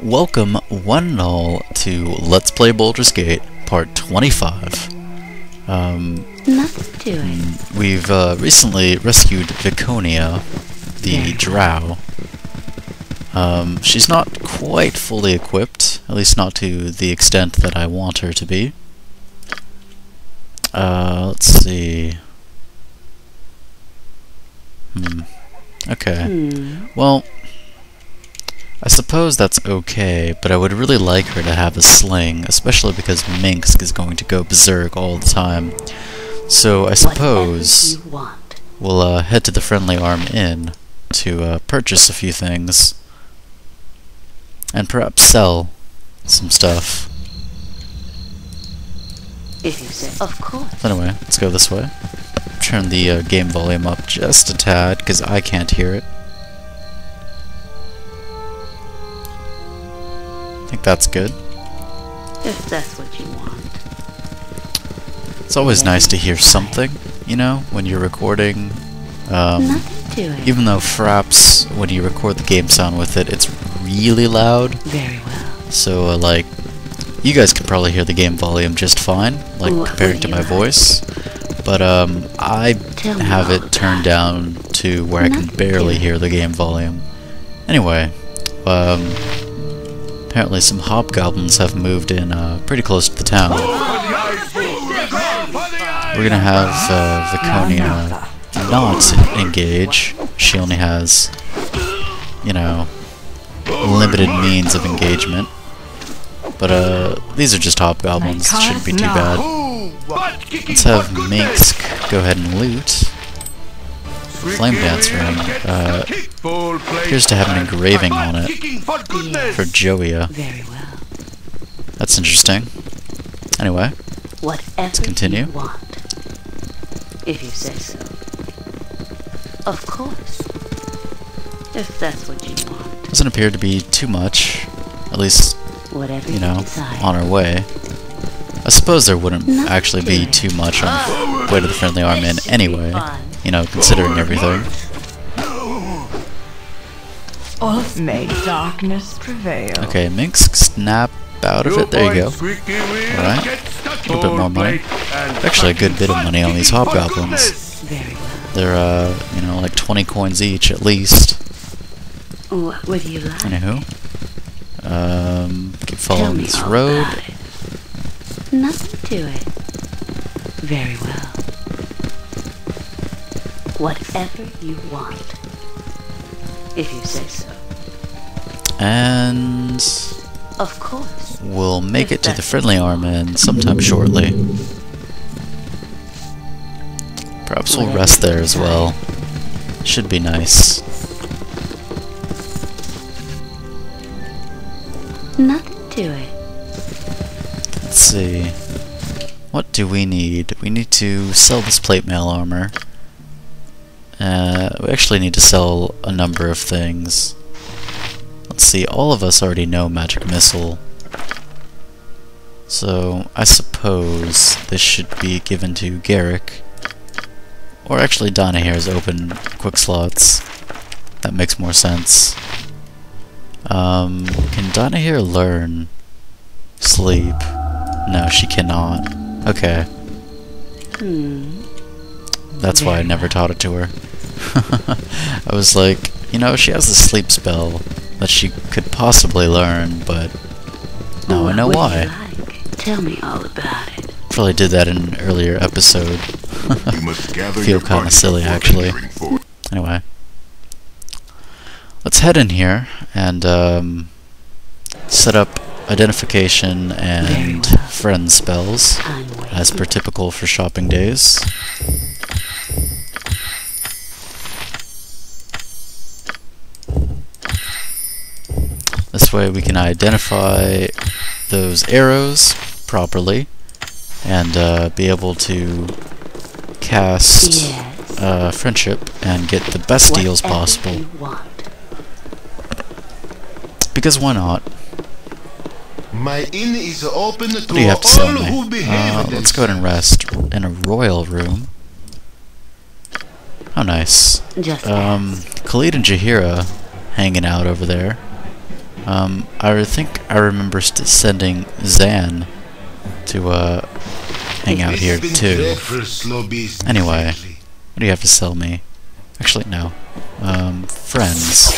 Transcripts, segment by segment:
Welcome one and all to Let's Play Baldur's Gate, part 25. Nothing to it. We've recently rescued Viconia, the drow. She's not quite fully equipped, at least not to the extent that I want her to be. Let's see. Okay. Well, I suppose that's okay, but I would really like her to have a sling, especially because Minsk is going to go berserk all the time. So I suppose we'll head to the Friendly Arm Inn to purchase a few things, and perhaps sell some stuff. If you say, of course. Anyway, let's go this way. Turn the game volume up just a tad, because I can't hear it. I think that's good. If that's what you want. It's always nice to hear something, you know, when you're recording. Nothing to it. Even though fraps, when you record the game sound with it, it's really loud. Very well. So, like, you guys can probably hear the game volume just fine, like, compared to my voice. But, I have it turned down to where I can barely hear the game volume. Anyway, apparently some hobgoblins have moved in pretty close to the town. We're gonna have Viconia not engage. She only has, you know, limited means of engagement. But these are just hobgoblins, it shouldn't be too bad. Let's have Minsk go ahead and loot. Flame Dance Room appears to have an engraving on it for Joia. Very well. That's interesting. Anyway, let's continue. You want. If you say so. Of course. If that's what you want. Doesn't appear to be too much, at least, Whatever you know, decide. on our way. I suppose there wouldn't actually be too much on the way to the Friendly Arm Inn anyway, you know, considering everything. May darkness prevail. Okay, Minsk, snap out of it. There you go. Alright. A little bit more money. Actually, a good bit of money on these hobgoblins. Very well. They're, you know, like 20 coins each at least. What would you like? Anywho. Keep Tell following me this all road. about it. Nothing to it. Very well. Whatever you want. If you say so. And Of course. we'll make it to the Friendly Arm Inn sometime shortly. Perhaps we'll rest there as well. Should be nice. Nothing to it. Let's see. What do we need? We need to sell this plate mail armor. We actually need to sell a number of things. Let's see, all of us already know Magic Missile. So, I suppose this should be given to Garrick. Or actually, Donahair's open quick slots. That makes more sense. Can Donahair learn sleep? No, she cannot. Okay. That's why I never taught it to her. I was like, you know, she has the sleep spell that she could possibly learn, but now I know why. Tell me all about it. Probably did that in an earlier episode. Feel kind of silly, actually. Anyway. Let's head in here and set up identification and friend spells, as per typical for shopping days. This way we can identify those arrows properly and be able to cast friendship and get the best deals possible. Because why not? My inn is open to What do you have to sell all me? who behave Let's go ahead and rest in a royal room. How nice. Just Khalid and Jahira hanging out over there. I think I remember sending Zan to hang out here too. Anyway, what do you have to sell me? Actually, no. Friends.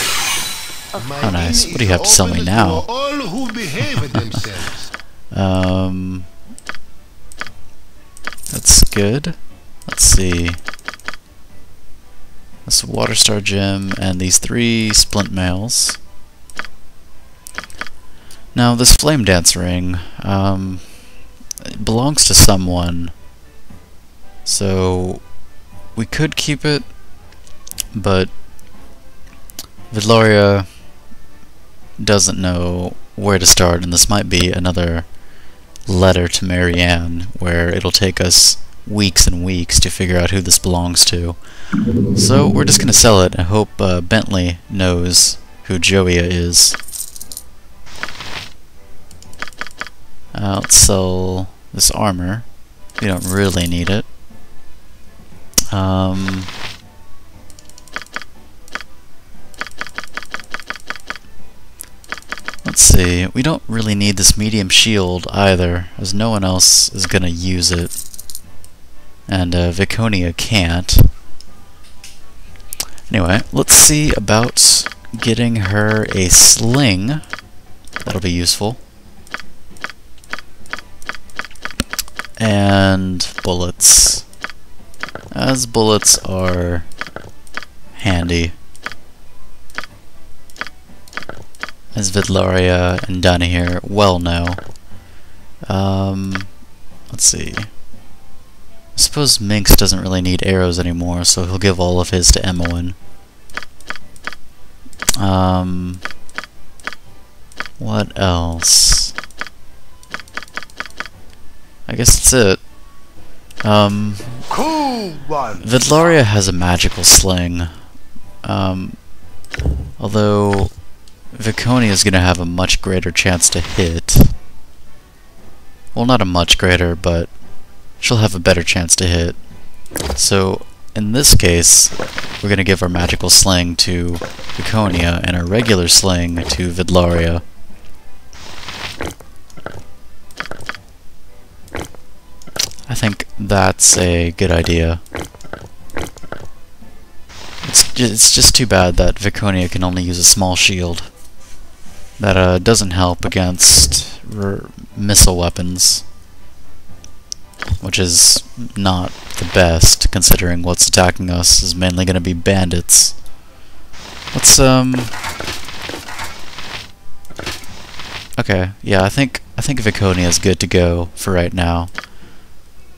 Oh, nice. What do you have to sell me now? That's good. Let's see. This Water Star Gem and these 3 Splint Mails. Now, this Flame Dance Ring, it belongs to someone, so we could keep it, but Vidloria doesn't know where to start, and this might be another letter to Marianne, where it'll take us weeks and weeks to figure out who this belongs to. So we're just gonna sell it and hope Bentley knows who Joia is. Let's sell this armor. We don't really need it. Let's see. We don't really need this medium shield either, as no one else is gonna use it. And Viconia can't. Anyway, let's see about getting her a sling. That'll be useful. And bullets. As bullets are handy. As Vidloria and Dana here well know. Let's see. I suppose Minx doesn't really need arrows anymore, so he'll give all of his to Emmoin. What else? I guess that's it. Cool one. Vidloria has a magical sling. Although Viconia is going to have a much greater chance to hit. Well, not a much greater, but she'll have a better chance to hit. So, in this case, we're going to give our magical sling to Viconia and our regular sling to Vidloria. I think that's a good idea. It's just too bad that Viconia can only use a small shield. That doesn't help against missile weapons, which is not the best, considering what's attacking us is mainly going to be bandits. Let's okay, yeah, I think Viconia is good to go for right now.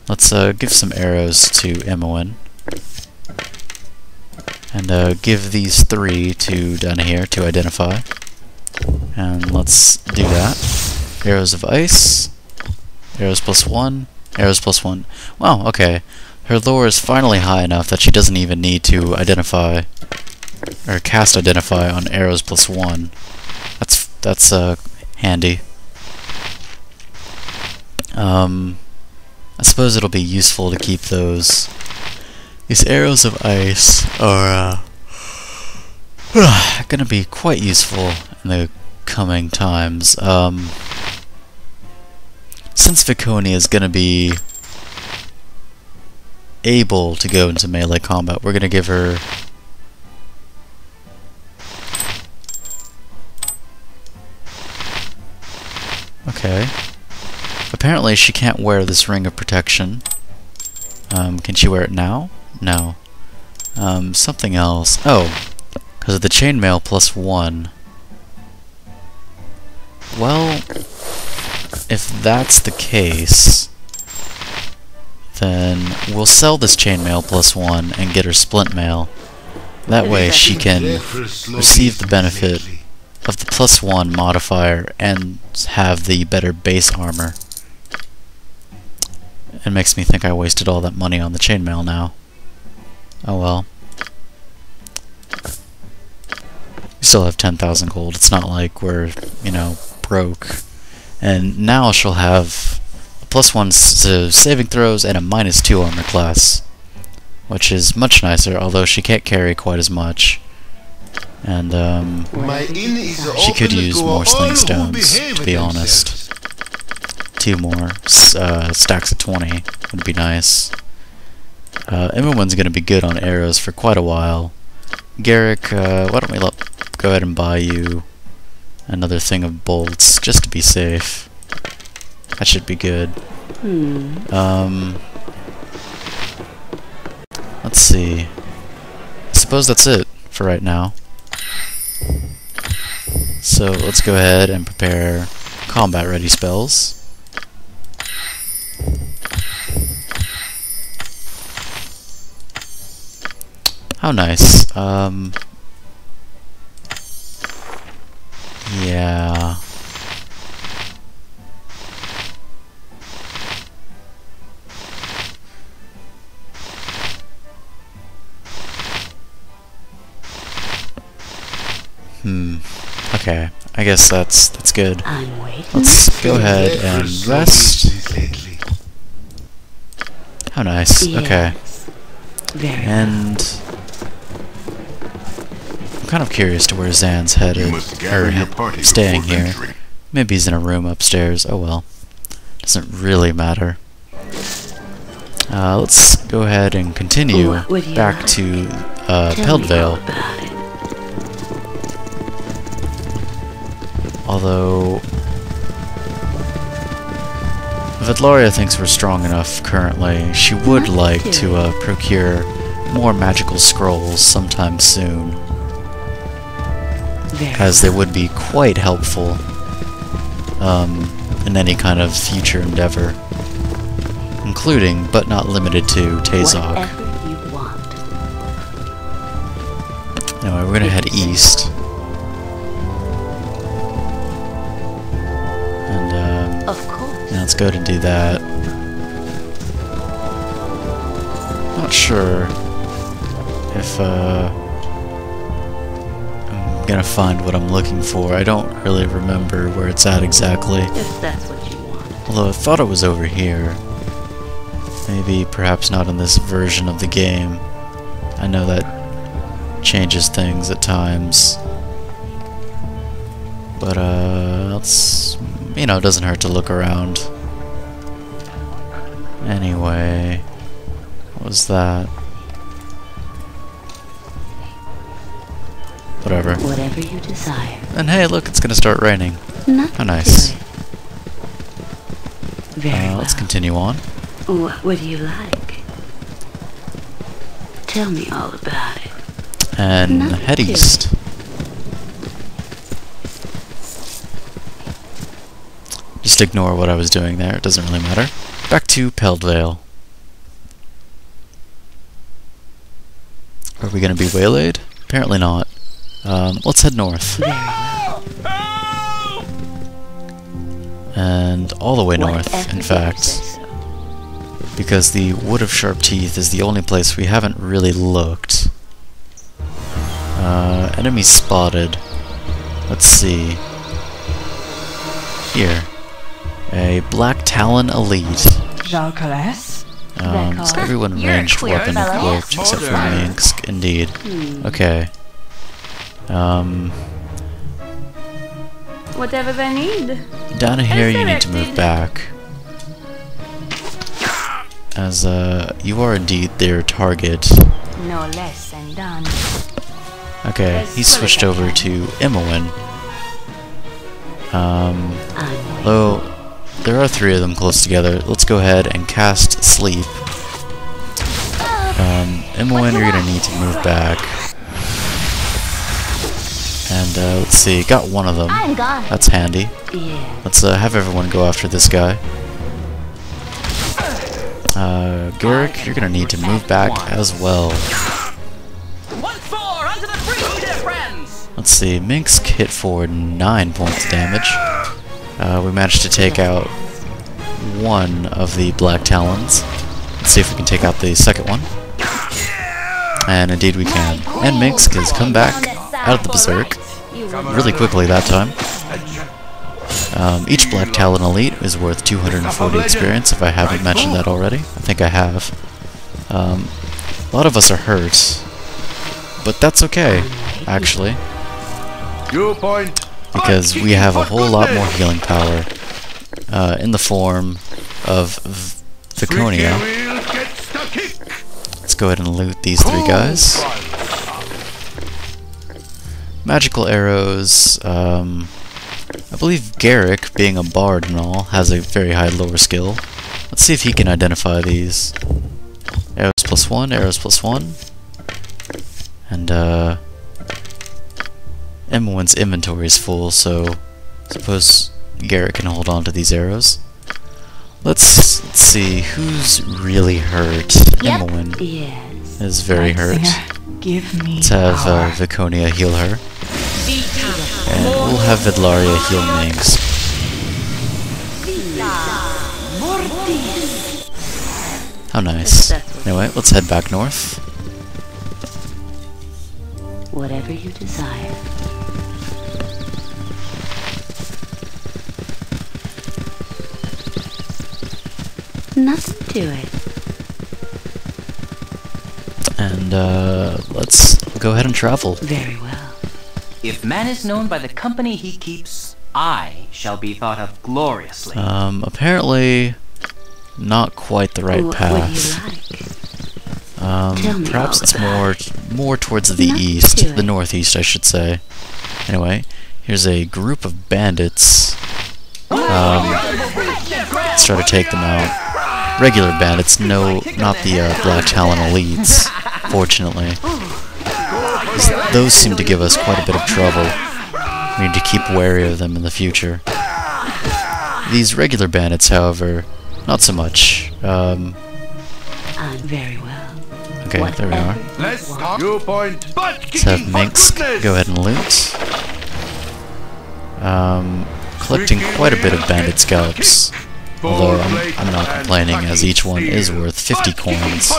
Let's give some arrows to Emmoin. And give these 3 to down here to identify. And let's do that. Arrows of ice. Arrows +1. Arrows +1. Wow, okay. Her lore is finally high enough that she doesn't even need to identify or cast identify on arrows +1. That's handy. I suppose it'll be useful to keep those. These arrows of ice are gonna be quite useful in the coming times. Since Viconia is gonna be able to go into melee combat, we're gonna give her okay. Apparently she can't wear this ring of protection. Can she wear it now? No. Something else. Oh, because of the chainmail +1. Well, if that's the case, then we'll sell this chainmail +1 and get her splint mail. That way she can receive the benefit of the +1 modifier and have the better base armor. It makes me think I wasted all that money on the chainmail now. Oh well. We still have 10,000 gold. It's not like we're, you know, broke. And now she'll have a +1 to saving throws and a -2 armor class, which is much nicer, although she can't carry quite as much. And My inn is she could open use to more all sling who stones, behave to be themselves. honest. 2 more stacks of 20 would be nice. Everyone's gonna be good on arrows for quite a while. Garrick, why don't we go ahead and buy you another thing of bolts, just to be safe. That should be good. Let's see. I suppose that's it for right now. So let's go ahead and prepare combat ready spells. How nice. Yeah. Okay. I guess that's good. I'm waiting. Let's go ahead and rest. Lately. How nice. Okay. Yes. Very And I'm kind of curious to where Zan's headed, You must gather your party staying before here. entering. Maybe he's in a room upstairs. Oh well. Doesn't really matter. Let's go ahead and continue What would you back like? to Tell me all Peldvale. about it. Although Vedlaria thinks we're strong enough currently, she would like to procure more magical scrolls sometime soon, Very as they would be quite helpful in any kind of future endeavor, including, but not limited to, Tazok. Whatever you want. Anyway, we're gonna head east. And Of course. yeah, let's go ahead and do that. Not sure if I'm gonna find what I'm looking for. I don't really remember where it's at exactly. If that's what you want. Although I thought it was over here. Maybe perhaps not in this version of the game. I know that changes things at times. But let's, you know, it doesn't hurt to look around. Anyway, what was that? Whatever. Whatever you desire. And hey, look, it's gonna start raining. Nothing How nice. to it. Very well. Let's continue on. What would you like? Tell me all about it. And Nothing head to it. east. Just ignore what I was doing there, it doesn't really matter. Back to Peldvale. Are we gonna be waylaid? Apparently not. Let's head north. Very well. And all the way north, Whatever in you fact. say so. Because the Wood of Sharp Teeth is the only place we haven't really looked. Enemy spotted. Let's see. Here. A Black Talon Elite. Jalcales? Is everyone ranged weapon equipped except for Minsk? Indeed. Okay. Whatever they need. Down here you need to Resurrected. move back. As, you are indeed their target. No less than done. Okay, As he's well as switched I over can. to Imoen. I'm waiting. Though, there are 3 of them close together. Let's go ahead and cast Sleep. Imoen, you're gonna need to move back. And, let's see, got one of them. I'm gone. That's handy. Yeah. Let's, have everyone go after this guy. Garrick, you're gonna need to move back as well. Let's see, Minsk hit for 9 points of damage. We managed to take out 1 of the Black Talons. Let's see if we can take out the second one. And indeed we can. And Minsk has come back out of the Berserk really quickly that time. Each Black Talon Elite is worth 240 experience, if I haven't mentioned that already. I think I have. A lot of us are hurt, but that's okay. actually, You point. because we have a whole lot more healing power in the form of Viconia. Let's go ahead and loot these three guys. Magical arrows. I believe Garrick, being a bard and all, has a very high lower skill. Let's see if he can identify these. Arrows +1, arrows +1. And Emwin's inventory is full, so I suppose Garrick can hold on to these arrows. Let's see who's really hurt. Emwin Yes. is very hurt. Give me Let's have power. Viconia heal her. And we'll have Vidlaria heal Minx. How nice. Anyway, let's head back north. Whatever you desire. Nothing to it. And let's go ahead and travel. Very well. If man is known by the company he keeps, I shall be thought of gloriously. Apparently not quite the right What do path. you like? Tell me Perhaps all it's about more towards the Nothing east, to the it. northeast, I should say. Anyway, here's a group of bandits. Let's try to take them out. Regular bandits, no, not the Black Talon elites, fortunately. Those seem to give us quite a bit of trouble. We need to keep wary of them in the future. These regular bandits, however, not so much. I'm very well. Okay, there we are. Let's talk. You point. Let's have Minx go ahead and loot. Collecting quite a bit of bandit scalps. Although I'm not complaining, as each one is worth 50 coins.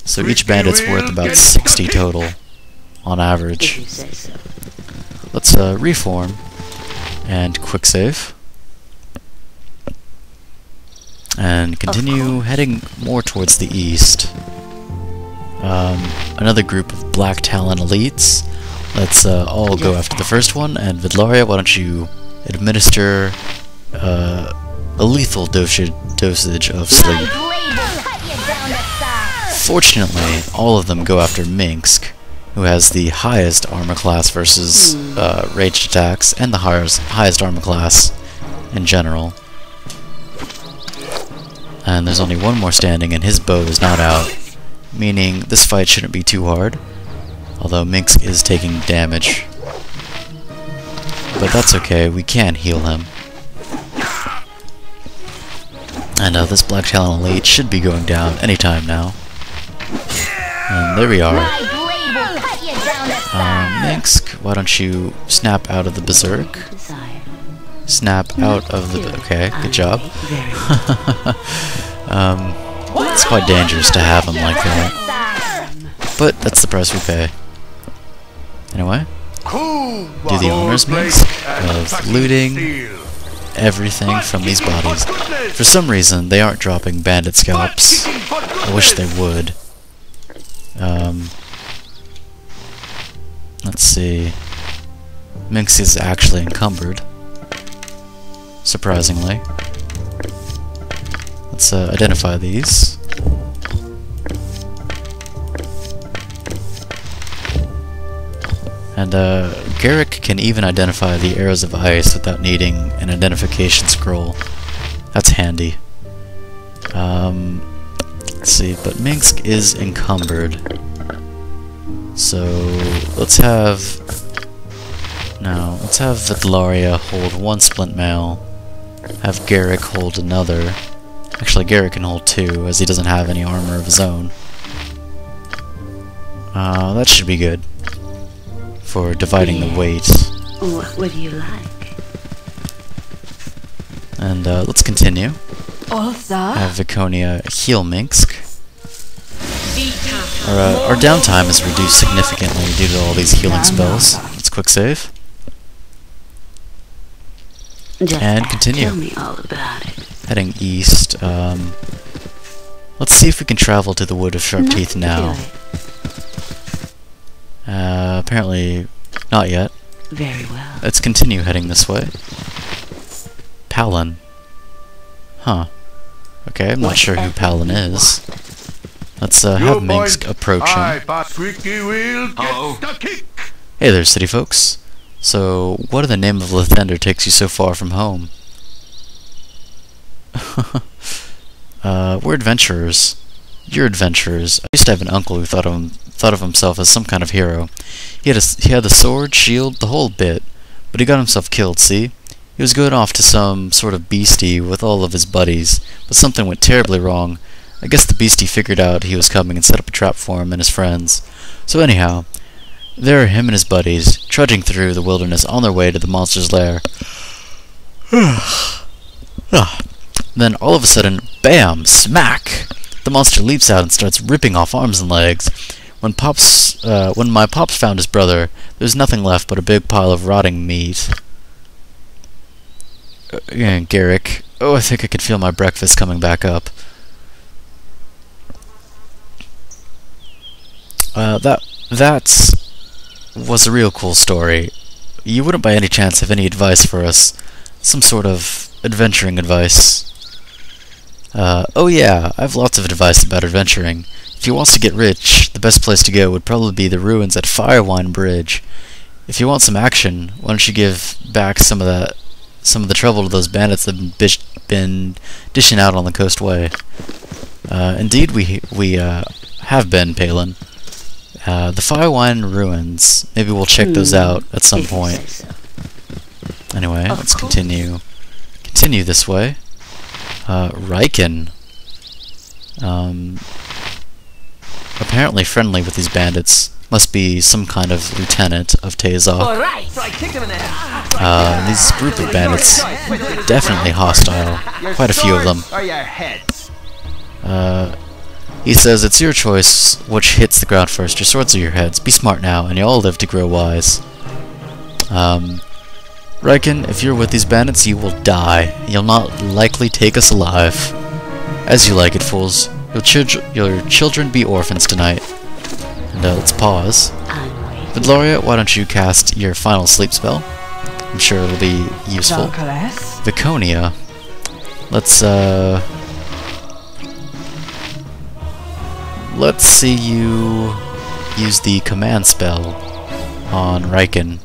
So each bandit's worth about 60 total, on If average. you say so. Let's reform and quick save. And continue heading more towards the east. Another group of Black Talon elites. Let's all go after the first one, and Vidlaria, why don't you administer a lethal dosage of sleep. Fortunately, all of them go after Minsk, who has the highest armor class versus ranged attacks, and the highest armor class in general. And there's only one more standing, and his bow is not out, meaning this fight shouldn't be too hard, although Minsk is taking damage. But that's okay, we can heal him. And this Black Talon elite should be going down anytime now. And there we are. Minsk, why don't you snap out of the berserk? Desire. Snap out of the... Okay, good job. It's quite dangerous to have him like that. But that's the price we pay. Anyway, do the honors, Minsk, of looting everything from these bodies. For some reason, they aren't dropping bandit scalps. I wish they would. Let's see. Minx is actually encumbered. Surprisingly. Let's identify these. And Garrick can even identify the arrows of ice without needing an identification scroll. That's handy. Let's see, but Minsk is encumbered. So let's have Vidlaria hold one splint mail, have Garrick hold another. Actually, Garrick can hold two, as he doesn't have any armor of his own. That should be good for dividing the weight. What do you like? And let's continue. Also, Have Viconia heal Minsk. Our downtime is reduced significantly due to all these healing spells. Let's quick save. Just And continue. Tell me all about it. Heading east. Let's see if we can travel to the Wood of Sharp Teeth now. Apparently not yet. Very well. Let's continue heading this way. Palin. Huh. Okay, I'm not sure who Palin is. Let's have Minsk approach him. Hey there, city folks. So, what in the name of Lathander takes you so far from home? We're adventurers. You're adventurers. I used to have an uncle who thought of himself as some kind of hero. He had the sword, shield, the whole bit, but he got himself killed, see? He was going off to some sort of beastie with all of his buddies, but something went terribly wrong. I guess the beastie figured out he was coming and set up a trap for him and his friends. So anyhow, there are him and his buddies, trudging through the wilderness on their way to the monster's lair. Then all of a sudden, bam! Smack! The monster leaps out and starts ripping off arms and legs. When my pops found his brother, there was nothing left but a big pile of rotting meat. Garrick. Oh, I think I can feel my breakfast coming back up. That was a real cool story. You wouldn't by any chance have any advice for us? Some sort of adventuring advice? Oh yeah, I have lots of advice about adventuring. If he wants to get rich, the best place to go would probably be the ruins at Firewine Bridge. If you want some action, why don't you give back some of the trouble to those bandits that have been dishing out on the Coast Way. Indeed, we have been, Palin. The Firewine Ruins. Maybe we'll check those out at some point. Anyway, let's continue. Continue this way. Riken. Apparently friendly with these bandits. Must be some kind of lieutenant of Tazok. These group of bandits, definitely hostile. Quite a few of them. He says it's your choice which hits the ground first, your swords or your heads. Be smart now, and you'll all live to grow wise. Riken, if you're with these bandits, you will die. You'll not likely take us alive. As you like it, fools. Your children be orphans tonight. And let's pause. Vidloria, why don't you cast your final sleep spell? I'm sure it'll be useful. Viconia. Let's see you use the command spell on Riken.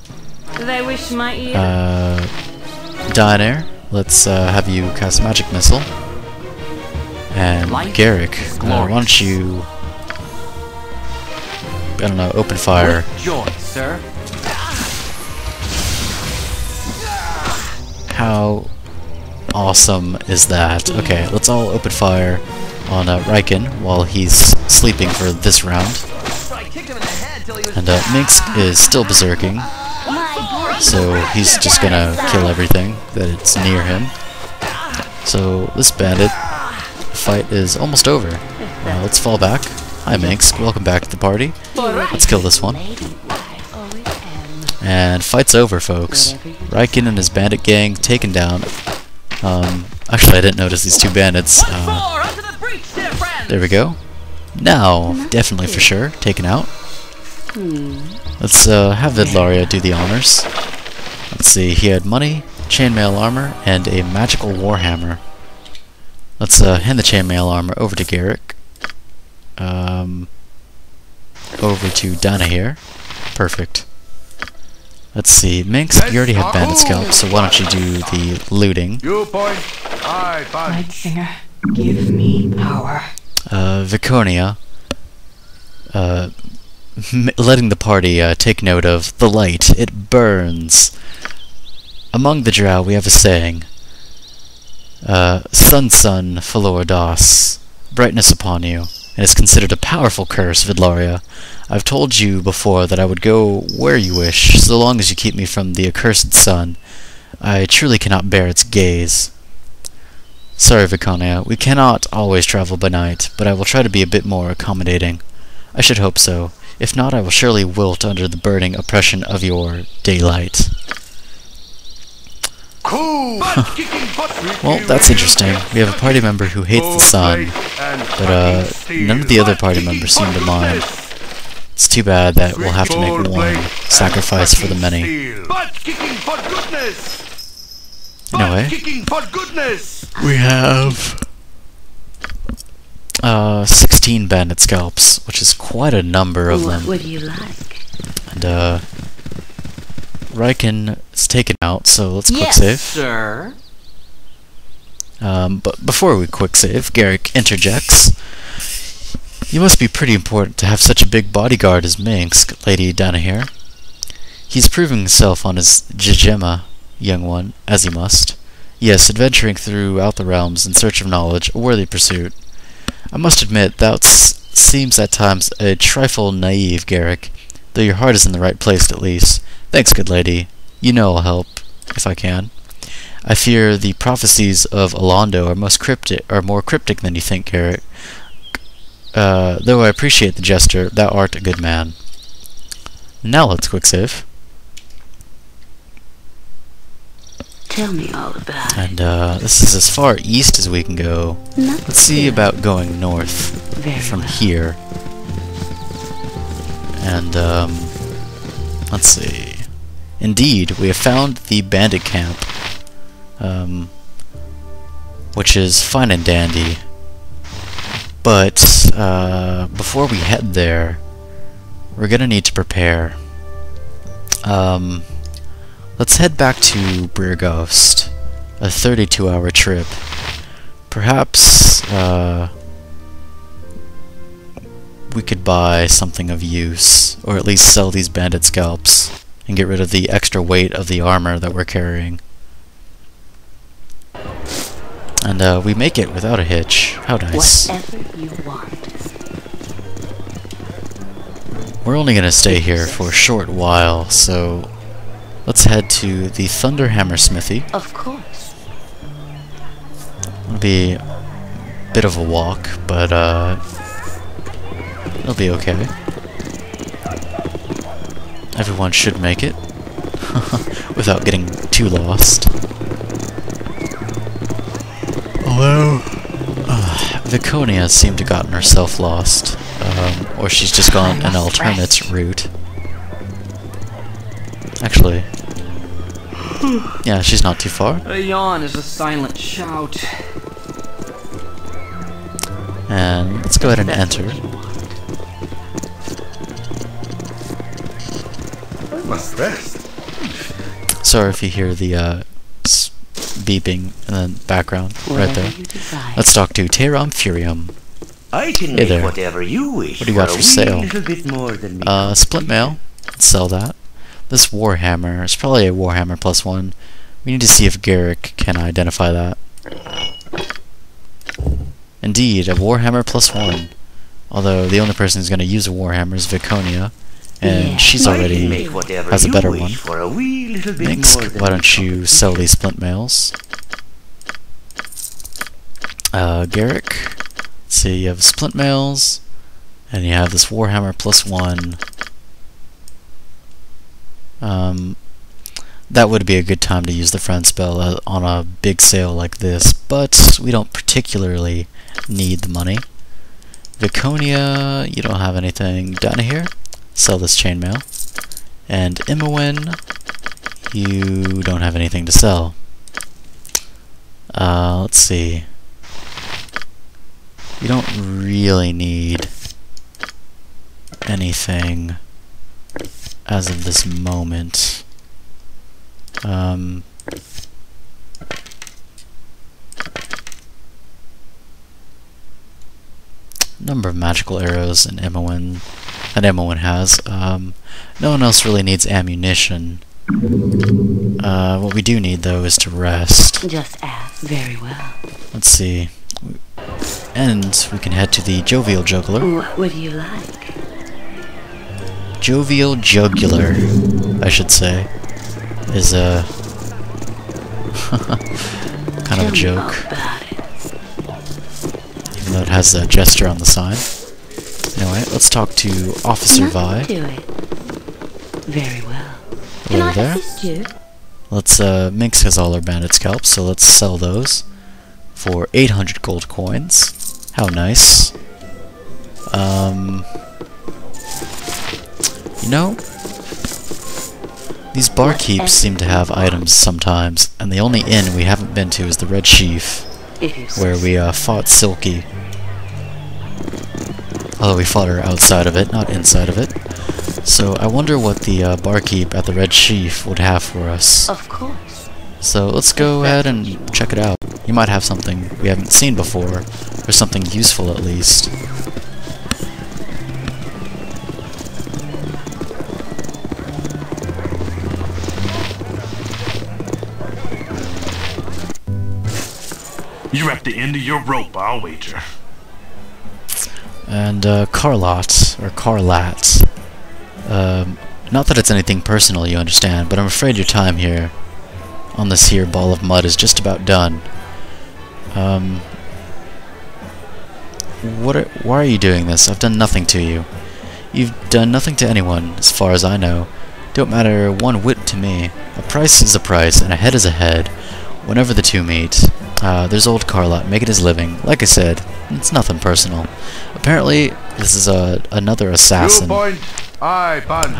They wish my ear. Dinair, let's have you cast Magic Missile. And Garrick, why don't you, I don't know, open fire. Joy, sir. How awesome is that? Okay, let's all open fire on Riken while he's sleeping for this round. And Minsk is still berserking, so he's just gonna kill everything that's near him. So this bandit fight is almost over. Let's fall back. Hi Minsk, welcome back to the party. Let's kill this one. And fight's over, folks. Riken and his bandit gang taken down. Actually I didn't notice these two bandits. There we go. Now, definitely for sure, taken out. Let's have Vidlaria do the honors. Let's see, he had money, chainmail armor, and a magical warhammer. Let's hand the chainmail armor over to Garrick. Over to Dana here. Perfect. Let's see, Minx, you already have bandit scalp, so why don't you do the looting? Night Singer, give me power. Viconia, letting the party take note of the light. It burns. Among the drow we have a saying. Sun Falor Das, brightness upon you. It is considered a powerful curse, Vidlaria. I've told you before that I would go where you wish, so long as you keep me from the accursed sun. I truly cannot bear its gaze. Sorry, Viconia, we cannot always travel by night, but I will try to be a bit more accommodating. I should hope so. If not, I will surely wilt under the burning oppression of your daylight. Well, that's interesting. We have a party member who hates the sun, but none of the other party members seem to mind. It's too bad that we'll have to make one sacrifice for the many. Butt kicking for goodness! Anyway, Butt kicking for goodness! we have 16 bandit scalps, which is quite a number of What them. would you like? And Riken is taken out, so let's quick Yes, save. sir. But before we quick save, Garrick interjects. You must be pretty important to have such a big bodyguard as Minsk, Lady Danaher. He's proving himself on his Jejema, young one, as he must. Yes, adventuring throughout the realms in search of knowledge, a worthy pursuit. I must admit, that seems at times a trifle naive, Garrick, though your heart is in the right place at least. Thanks, good lady. You know I'll help, if I can. I fear the prophecies of Alondo are more cryptic than you think, Garrick. Though I appreciate the gesture, thou art a good man. Now let's quick save. Tell me all about it. And this is as far east as we can go. Not Let's see good. about going north Very from well. here. And let's see. Indeed, we have found the bandit camp, which is fine and dandy. But before we head there, we're gonna need to prepare. Let's head back to Brierghost, a 32-hour trip. Perhaps we could buy something of use, or at least sell these bandit scalps and get rid of the extra weight of the armor that we're carrying. And we make it without a hitch. How nice. Whatever you want. We're only gonna stay here for a short while, so let's head to the Thunder Hammer Smithy. Of course. It'll be a bit of a walk, but it'll be okay. Everyone should make it without getting too lost. Although Viconia seemed to have gotten herself lost, or she's just gone an alternate route. Actually, yeah, she's not too far. A yawn is a silent shout. And let's go ahead and enter. I must rest. Sorry if you hear the beeping in the background right Whatever there. you desire. Let's talk to Teram Furium. I can Hey make there. whatever you wish. What do you got a for wee sale? Little bit more than me. Split mail. Let's sell that. This Warhammer is probably a Warhammer +1. We need to see if Garrick can identify that. Indeed, a Warhammer +1. Although the only person who's going to use a Warhammer is Viconia, and Yeah. she's I can already make whatever has a you better wish one. For a wee little bit Minsk, more than why me. don't you sell these splint mails? Garrick, let's see, you have splint mails, and you have this Warhammer +1. That would be a good time to use the friend spell on a big sale like this, but we don't particularly need the money. Viconia, you don't have anything down here. Sell this chainmail. And Imowen, you don't have anything to sell. Let's see. You don't really need anything as of this moment. Number of magical arrows in Imowen that Imowen has. No one else really needs ammunition. What we do need though is to rest. Just ask. Very well. Let's see. And we can head to the Jovial Juggler. What would you like? Jovial Jugular, I should say, is a kind of a Tell me all joke, about it. even though it has a gesture on the sign. Anyway, let's talk to Officer Vi. Nothing to it. Very well. Can Hello I there. assist you? Let's, Minx has all our bandit scalps, so let's sell those for 800 gold coins. How nice. You know, these barkeeps seem to have items sometimes, and the only inn we haven't been to is the Red Chief, If you where we fought Silky. Although we fought her outside of it, not inside of it. So I wonder what the barkeep at the Red Chief would have for us. Of course. So let's go ahead and check it out. You might have something we haven't seen before, or something useful at least. You're at the end of your rope, I'll wager. And Carlot, or Carlat. Not that it's anything personal, you understand, but I'm afraid your time here on this here ball of mud is just about done. Why are you doing this? I've done nothing to you. You've done nothing to anyone, as far as I know. Don't matter one whit to me. A price is a price, and a head is a head, whenever the two meet. There's old Carlot making his living. Like I said, it's nothing personal. Apparently, this is another assassin. 2 point, I punch.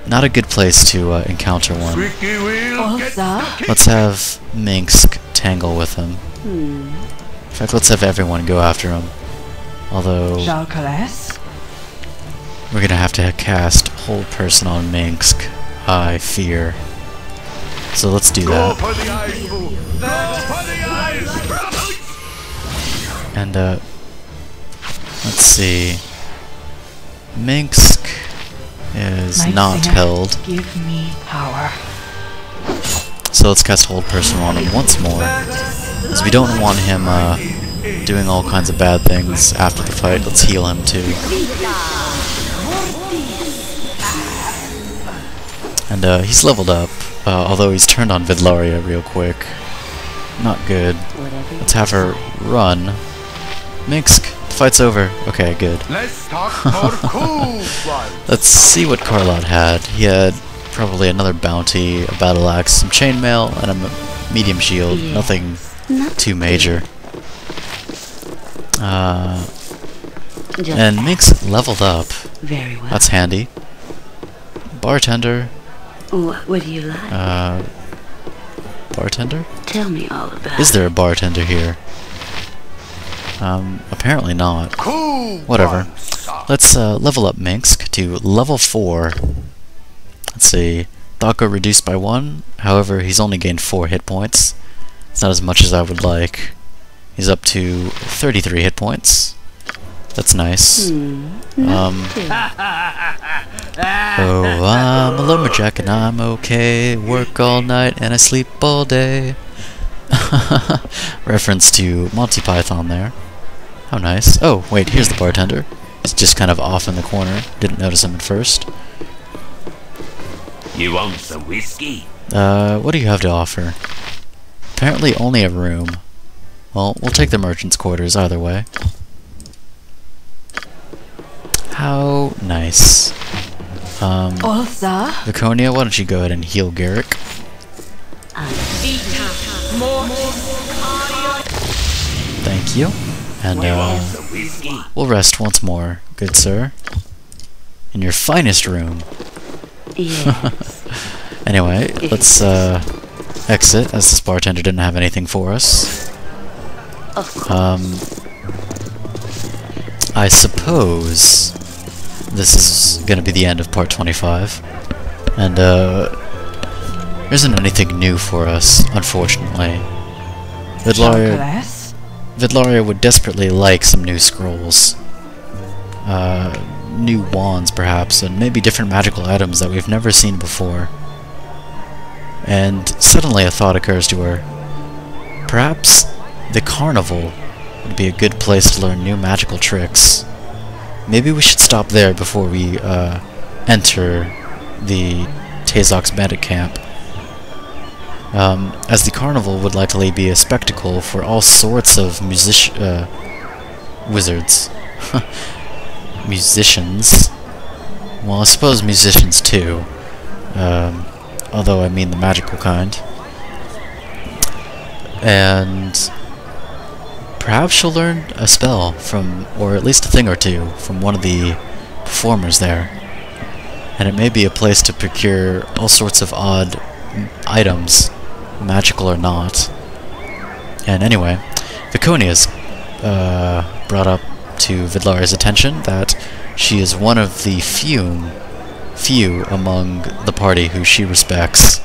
Not a good place to encounter one. Squeaky wheel, get stuck. Let's have Minsk tangle with him. In fact, let's have everyone go after him. Although, we're gonna have to cast Hold Person on Minsk, I fear. So let's do Go that. for the eyes, fool. Go for the eyes. And, let's see. Minsk is not held. Give me power. So let's cast Hold Person on him once more. Because we don't want him, doing all kinds of bad things after the fight. Let's heal him too. And, he's leveled up. Although he's turned on Vidlaria real quick. Not good. Let's have her run. Minsk, the fight's over. Okay, good. Let's talk more cool ones. Let's see what Carlot had. He had probably another bounty, a battle axe, some chainmail, and a medium shield. Yes. Nothing Not too major. just And Minsk leveled up. very well. That's handy. Bartender. What do you like? Bartender? Tell me all about Is there a bartender here? Apparently not. Cool Whatever. ones. Let's level up Minsk to level 4. Let's see. Thaco reduced by 1. However, he's only gained 4 hit points. It's not as much as I would like. He's up to 33 hit points. That's nice. Oh, I'm a lumberjack and I'm okay. Work all night and I sleep all day. Reference to Monty Python there. How nice. Oh, wait, here's the bartender. He's just kind of off in the corner. Didn't notice him at first. You want some whiskey? What do you have to offer? Apparently only a room. Well, we'll take the merchant's quarters either way. How nice. Viconia, why don't you go ahead and heal Garrick? Thank you. And, Some whiskey? we'll rest once more, good sir. In your finest room. Yes. Anyway, let's, exit, as this bartender didn't have anything for us. Of course. I suppose this is gonna be the end of part 25. And, there isn't anything new for us, unfortunately. Vidlaria would desperately like some new scrolls. New wands, perhaps, and maybe different magical items that we've never seen before. And suddenly a thought occurs to her. Perhaps the carnival would be a good place to learn new magical tricks. Maybe we should stop there before we enter the Tazok's bandit camp. As the carnival would likely be a spectacle for all sorts of wizards. Musicians. Well, I suppose musicians too. Although I mean the magical kind. And perhaps she'll learn a spell from, or at least a thing or two, from one of the performers there. and it may be a place to procure all sorts of odd items, magical or not. And anyway, Viconia's brought up to Vidlari's attention that she is one of the few among the party who she respects.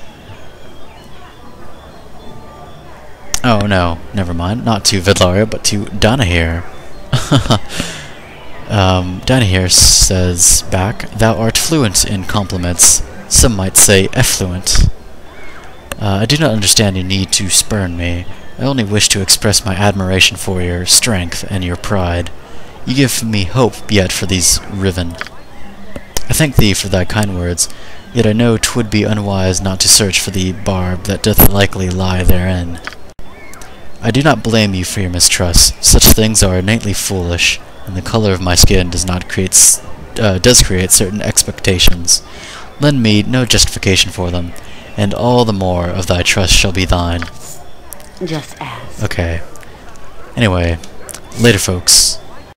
Oh no, never mind. Not to Vidlaria, but to Danahir. Danahir says back, "Thou art fluent in compliments. Some might say effluent. I do not understand your need to spurn me. I only wish to express my admiration for your strength and your pride. You give me hope yet for these riven. I thank thee for thy kind words, yet I know 'twould be unwise not to search for the barb that doth likely lie therein. I do not blame you for your mistrust. Such things are innately foolish, and the color of my skin does create certain expectations. Lend me no justification for them, and all the more of thy trust shall be thine." Just ask. Okay. Anyway, later folks.